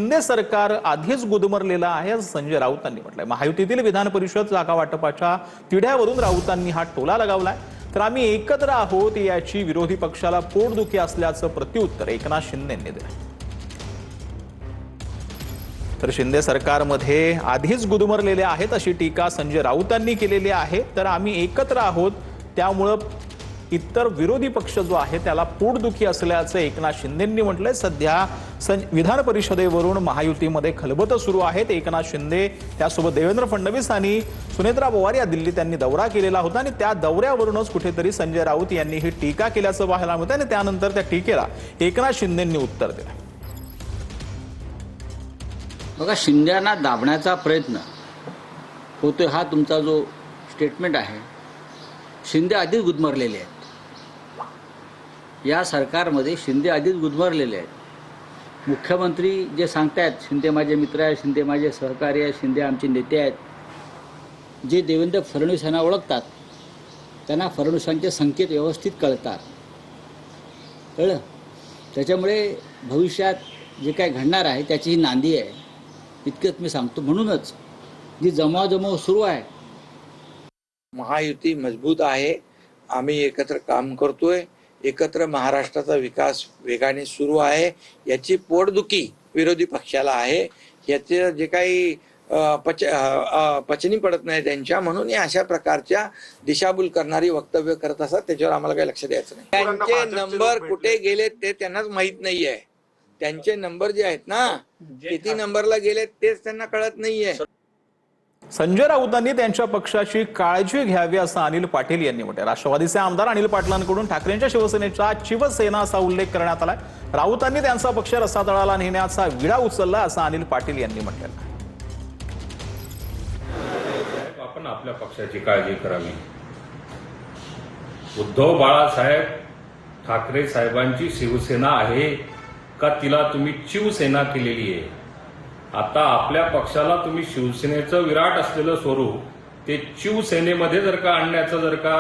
शिंदे सरकार आधीच गुदमरलेलं आहे असं संजय राऊतांनी म्हटलंय। महायुतीतील विधान परिषद जागा वाटपाच्या तिढ्यावरून राऊतांनी हा टोला लगावलाय। तर आम्ही एकत्र आहोत याची विरोधी पक्षाला पोटदुखी असल्याचं प्रत्युत्तर एकनाथ शिंदेंनी दिलं। तर शिंदे सरकारमध्ये आधीच गुदमरलेले आहेत अशी टीका संजय राऊतांनी केलेली आहे। तर आम्ही एकत्र आहोत त्यामुळे इतर विरोधी पक्ष जो आहे त्याला पोटदुखी असल्याचं एकनाथ शिंदेंनी म्हटलंय। सध्या विधान परिषदेवरून महायुतीमध्ये खलबतं सुरू आहेत। एकनाथ शिंदे त्यासोबत देवेंद्र फडणवीस आणि सुनेत्रा पवार या दिल्लीत त्यांनी दौरा केलेला होता आणि त्या दौऱ्यावरूनच कुठेतरी संजय राऊत यांनी ही टीका केल्याचं पाहायला मिळतं आणि त्यानंतर त्या टीकेला एकनाथ शिंदेंनी उत्तर दिलं। बघा, शिंदेंना दाबण्याचा प्रयत्न होतोय हा तुमचा जो स्टेटमेंट आहे, शिंदे आधीच गुदमरलेले आहेत। या सरकारमध्ये शिंदे आधीच गुदमरलेले आहेत। मुख्यमंत्री जे सांगतायत शिंदे माझे मित्र आहेत, शिंदे माझे सहकारी आहेत, शिंदे आमचे नेते आहेत, जे देवेंद्र फडणवीस यांना ओळखतात त्यांना फडणवीसांचे संकेत व्यवस्थित कळतात, कळलं। त्याच्यामुळे भविष्यात जे काय घडणार आहे त्याची ही नांदी आहे, इतकंच मी सांगतो। म्हणूनच जी जमावजमाव सुरू आहे, महायुती मजबूत आहे, आम्ही एकत्र काम करतोय, एकत्र महाराष्ट्राचा विकास वेगाने सुरू आहे, याची पोटदुखी विरोधी पक्षाला आहे। याचे जे काही पचनी पडत नाही त्यांच्या, म्हणून अशा प्रकारच्या दिशाभूल करणारी वक्तव्य करत असतात, त्याच्यावर आम्हाला काही लक्ष द्यायचं नाही। त्यांचे नंबर कुठे गेले ते त्यांनाच माहित नाहीये। त्यांचे नंबर जे आहेत ना, किती नंबरला गेले तेच त्यांना कळत नाहीये। संजय राऊतांनी त्यांच्या पक्षाची काळजी घ्यावी असं अनिल पाटील यांनी म्हटलं। राष्ट्रवादीचे आमदार अनिल पाटलांकडून ठाकरेंच्या शिवसेनेचा शिवसेना असा उल्लेख करण्यात आलाय। राऊतांनी त्यांचा पक्ष रसातळाला नेण्याचा विडा उचलला असं अनिल पाटील यांनी म्हटलं। आपण आपल्या पक्षाची काळजी करावी। उद्धव बाळासाहेब ठाकरे साहेबांची शिवसेना आहे का तिला तुम्ही शिवसेना केलेली आहे? आता आपल्या पक्षाला तुम्ही शिवसेनेचं विराट असलेलं स्वरूप ते शिवसेनेमध्ये जर का आणण्याचा जर का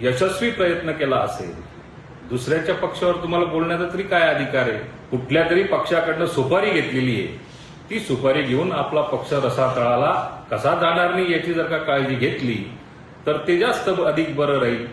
यशस्वी प्रयत्न केला असेल, दुसऱ्याच्या पक्षावर तुम्हाला बोलण्याचा तरी काय अधिकार आहे? कुठल्या तरी पक्षाकडनं सुपारी घेतलेली आहे, ती सुपारी घेऊन आपला पक्ष रसातळाला कसा जाणार नाही याची जर का काळजी घेतली तर ते जास्त अधिक बरं राहील।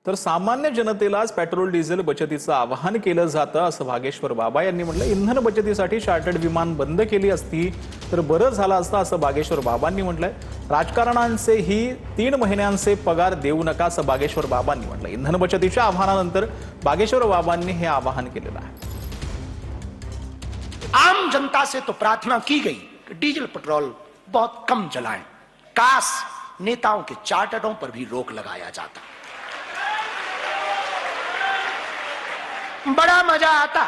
तर सामान्य जनतेलाच पेट्रोल डिझेल बचतीचं आवाहन केलं जातं असं भागेश्वर बाबा यांनी म्हटलं। इंधन बचतीसाठी चार्टर्ड विमान बंद केली असती तर बरं झालं असतं असं भागेश्वर बाबांनी म्हटलंय। राजकारणांचेही 3 महिन्यांचे पगार देऊ नका असं भागेश्वर बाबांनी म्हटलं। इंधन बचतीच्या आव्हानानंतर भागेश्वर बाबांनी हे आवाहन केलेलं आहे। आम जनता से तो प्रार्थना की गई कि डीजल पेट्रोल बहुत कम जलाएं, काश नेताओं के चार्टरों पर भी रोक लगाया जाता, बड़ा मजा आता,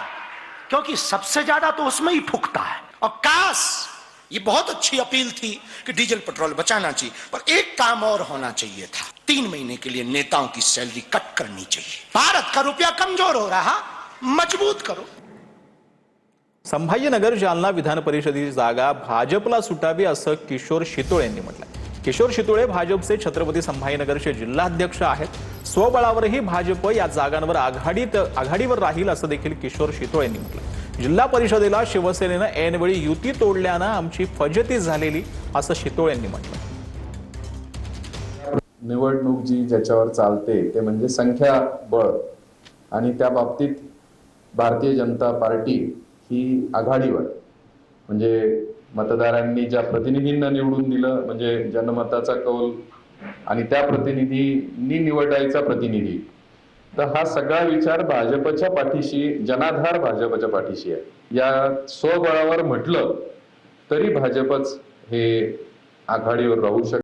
क्योंकि सबसे ज्यादा तो उसमें ही फूकता है। और काश, ये बहुत अच्छी अपील थी कि डीजल पेट्रोल बचाना चाहिए, पर एक काम और होना चाहिए था, 3 महीने के लिए नेताओं की सैलरी कट करनी चाहिए। भारत का रुपया कमजोर हो रहा, मजबूत करो। संभाजीनगर जालना विधान परिषदेची जागा भाजपला सुटावी असं किशोर शितोळे यांनी म्हटलंय। किशोर शितोळे भाजपचे छत्रपती संभाजीनगरचे जिल्हाध्यक्ष आहेत। स्वबळावरही भाजप या जागांवर आघाडीवर राहील असं देखील किशोर शितोळे यांनी म्हटलं। जिल्हा परिषदेला शिवसेनेनं ऐनवेळी युती तोडल्यानं आमची फजिती झालेली असं शितोळे यांनी म्हटलं। निवडणूक जी ज्याच्यावर चालते ते म्हणजे संख्याबळ, आणि त्या बाबतीत भारतीय जनता पार्टी ही आघाडीवर, म्हणजे मतदारांनी ज्या प्रतिनिधींना निवडून दिलं, म्हणजे जनमताचा कौल आणि त्या प्रतिनिधींनी निवडायचा प्रतिनिधी, तर हा सगळा विचार भाजपच्या पाठीशी, जनाधार भाजपच्या पाठीशी आहे। या स्वबळावर म्हटलं तरी भाजपच हे आघाडीवर राहू शकते।